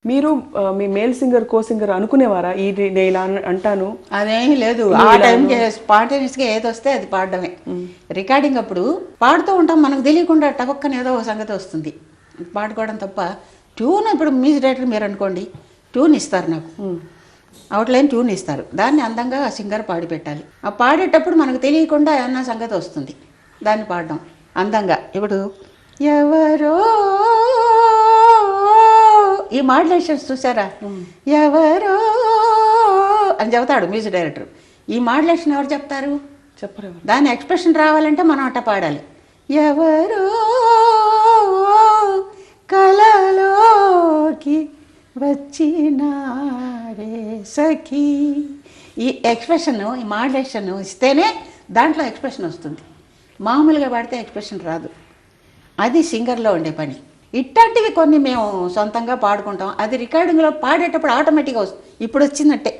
మీరు మీ male singer కో singer అనుకునేవారా నేను ఇలా అంటాను? అదేమీ లేదు. ఆ టైంకి స్పాంటేనియస్గా ఏది వస్తే అది పాడడమే. రికార్డింగ్ అప్పుడు పాడుతూ ఉంటాం, మనకు తెలియకుండా టపక్కన ఏదో ఒక సంగతి వస్తుంది, పాడుకోవడం తప్ప. ట్యూన్ ఇప్పుడు మ్యూజిక్ డైరెక్టర్ మీరు అనుకోండి, ట్యూన్ ఇస్తారు నాకు, అవుట్లైన్ ట్యూన్ ఇస్తారు, దాన్ని అందంగా సింగర్ పాడి పెట్టాలి. ఆ పాడేటప్పుడు మనకు తెలియకుండా ఏమన్నా సంగతి వస్తుంది, దాన్ని పాడడం అందంగా. ఇప్పుడు ఎవరో ఈ మాడ్యులేషన్స్ చూసారా, ఎవరో అని చెబుతాడు మ్యూజిక్ డైరెక్టర్. ఈ మాడ్యులేషన్ ఎవరు చెప్తారు? చెప్పరు. దాని ఎక్స్ప్రెషన్ రావాలంటే మనం అట్ట పాడాలి. ఎవరో కలలోకి వచ్చినారే సఖీ. ఈ ఎక్స్ప్రెషన్, ఈ మాడ్యులేషన్ ఇస్తేనే దాంట్లో ఎక్స్ప్రెషన్ వస్తుంది. మామూలుగా పాడితే ఎక్స్ప్రెషన్ రాదు. అది సింగర్లో ఉండే పని. ఇట్లాంటివి కొన్ని మేము సొంతంగా పాడుకుంటాం. అది రికార్డింగ్లో పాడేటప్పుడు ఆటోమేటిక్గా వస్తుంది. ఇప్పుడు వచ్చిందంటే,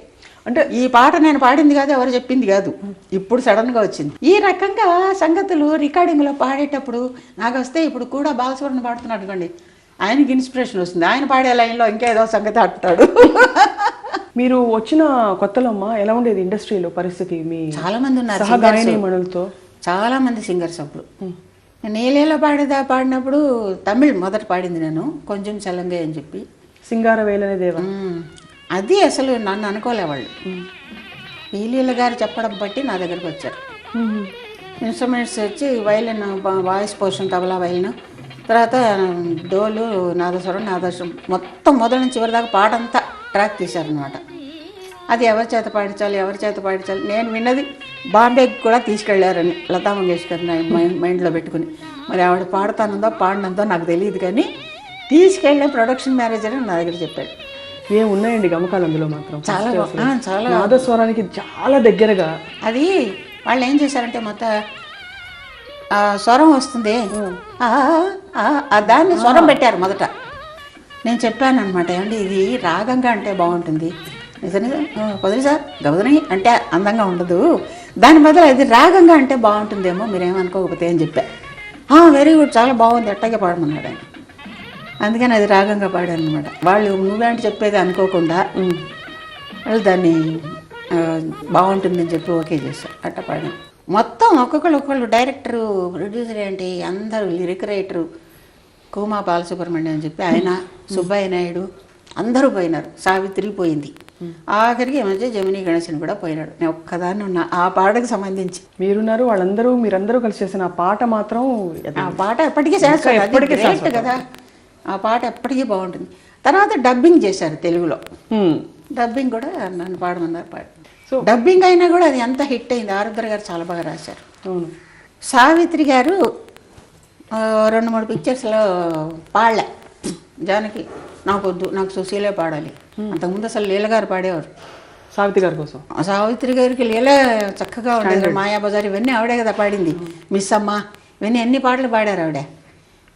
అంటే ఈ పాట నేను పాడింది కాదు, ఎవరు చెప్పింది కాదు, ఇప్పుడు సడన్గా వచ్చింది. ఈ రకంగా సంగతులు రికార్డింగ్లో పాడేటప్పుడు నాకు వస్తే, ఇప్పుడు కూడా బాలసుబ్రహ్మణ్యం పాడుతున్నాడు అనుకోండి, ఆయనకి ఇన్స్పిరేషన్ వస్తుంది, ఆయన పాడే లైన్లో ఇంకేదో సంగతి అంటాడు. మీరు వచ్చిన కొత్తలో అమ్మ ఎలా ఉండేది ఇండస్ట్రీలో పరిస్థితి? మీ చాలామంది ఉన్నారు సహగాయనీమణులతో, చాలామంది సింగర్స్. అప్పుడు నేలేలో పాడినప్పుడు తమిళ్ మొదట పాడింది నేను, కొంచెం చలంగా అని చెప్పి, సింగారవేలనే దేవ. అది అసలు నన్ను అనుకోలేవాళ్ళు. పీలీల గారు చెప్పడం బట్టి నా దగ్గరకు వచ్చారు. ఇన్స్ట్రుమెంట్స్ వచ్చి violin, voice portion, tabla, violin, తర్వాత డోలు, నాదస్వరం మొత్తం మొదటి నుంచి చివరి దాకా పాట అంతా ట్రాక్ తీశారనమాట. అది ఎవరి చేత పాడించాలి. నేను విన్నది బాంబేకి కూడా తీసుకెళ్లారని లతా మంగేష్కర్ మైండ్లో పెట్టుకుని. మరి ఆవిడ పాడినందో నాకు తెలియదు, కానీ తీసుకెళ్ళే ప్రొడక్షన్ మేనేజర్ నా దగ్గర చెప్పాడు. ఉన్నాయండి గమకాలు అందులో మాత్రం చాలా నాదస్వరానికి చాలా దగ్గరగా. అది వాళ్ళు ఏం చేశారంటే, మొత్తం స్వరం వస్తుంది, దాన్ని స్వరం పెట్టారు మొదట. నేను చెప్పాను అనమాట, ఏమండి ఇది రాగంగా అంటే బాగుంటుంది, నిజంగా కుదిరి సార్ గౌదని అంటే అందంగా ఉండదు, దాని బదులు అది రాగంగా అంటే బాగుంటుందేమో, మీరేమనుకోకపోతే అని చెప్పా. వెరీ గుడ్, చాలా బాగుంది, అట్టాగే పాడమన్నాడు ఆయన. అందుకని అది రాగంగా పాడాను అనమాట. వాళ్ళు నువ్వేంటి చెప్పేది అనుకోకుండా వాళ్ళు దాన్ని బాగుంటుందని చెప్పి ఓకే చేశారు, అట్ట పాడాను. మొత్తం ఒక్కొక్కళ్ళు డైరెక్టరు, ప్రొడ్యూసర్ ఏంటి, అందరూ లిరిక్ రైటరు, కూమా బాలసుబ్రహ్మణ్యం అని చెప్పి ఆయన, సుబ్బయ్య నాయుడు, అందరూ పోయినారు. సావిత్రి పోయింది, ఆఖరికి మధ్య జమినీ గణేశన్ కూడా పోయినాడు. నేను ఒక్కదాన్ని ఉన్నా ఆ పాటకు సంబంధించి. మీరున్నారు, మీరందరూ కలిసి చేసిన ఆ పాట మాత్రం, ఆ పాట ఎప్పటికీ శాశ్వతం కదా, ఆ పాట ఎప్పటికీ బాగుంటుంది. తర్వాత డబ్బింగ్ చేశారు తెలుగులో, డబ్బింగ్ కూడా నన్ను పాడమన్నారు, పాడి. సో డబ్బింగ్ అయినా కూడా అది ఎంత హిట్ అయింది. ఆరుద్ర గారు చాలా బాగా రాశారు. సావిత్రి గారు 2-3 పిక్చర్స్లో పాడలే. జానకి నాకొద్దు, నాకు సుశీలే పాడాలి. అంతకుముందు అసలు లీల గారు పాడేవారు సావిత్రి గారి కోసం. సావిత్రి గారికి లీల చక్కగా ఉండేది. మాయాబజార్ ఇవన్నీ ఆవిడే కదా పాడింది. మిస్ అమ్మ ఇవన్నీ ఎన్ని పాటలు పాడారు ఆవిడ.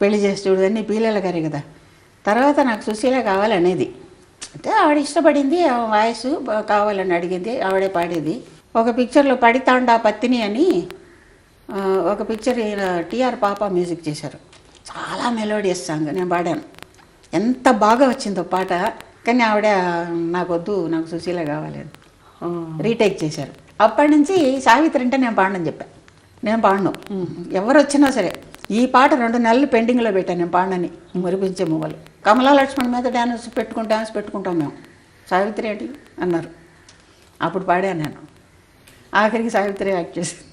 పెళ్లి చేసి చూడు అన్నీ పీలీల గారే కదా. తర్వాత నాకు సుశీల కావాలనేది, అంటే ఆవిడ ఇష్టపడింది, వాయిస్ కావాలని అడిగింది, ఆవిడే పాడేది. ఒక పిక్చర్లో పడితాండా పత్తిని అని ఒక పిక్చర్ టిఆర్ పాప మ్యూజిక్ చేశారు. చాలా మెలోడియస్ సాంగ్, నేను పాడాను. ఎంత బాగా వచ్చిందో పాట. కానీ ఆవిడ నాకొద్దు, నాకు సుశీల కావాలి అని రీటేక్ చేశారు. అప్పటి నుంచి సావిత్రి అంటే నేను పాడనని చెప్పాను. నేను పాడను, ఎవరు వచ్చినా సరే. ఈ పాట 2 నెలలు పెండింగ్లో పెట్టాను నేను పాడనని. మురిపించే మువ్వలు, కమలా లక్ష్మణ్ మీద డ్యాన్స్ పెట్టుకుంటాం మేము. సావిత్రి ఏంటి అన్నారు, అప్పుడు పాడాను నేను. ఆఖరికి సావిత్రి యాక్ట్ చేసి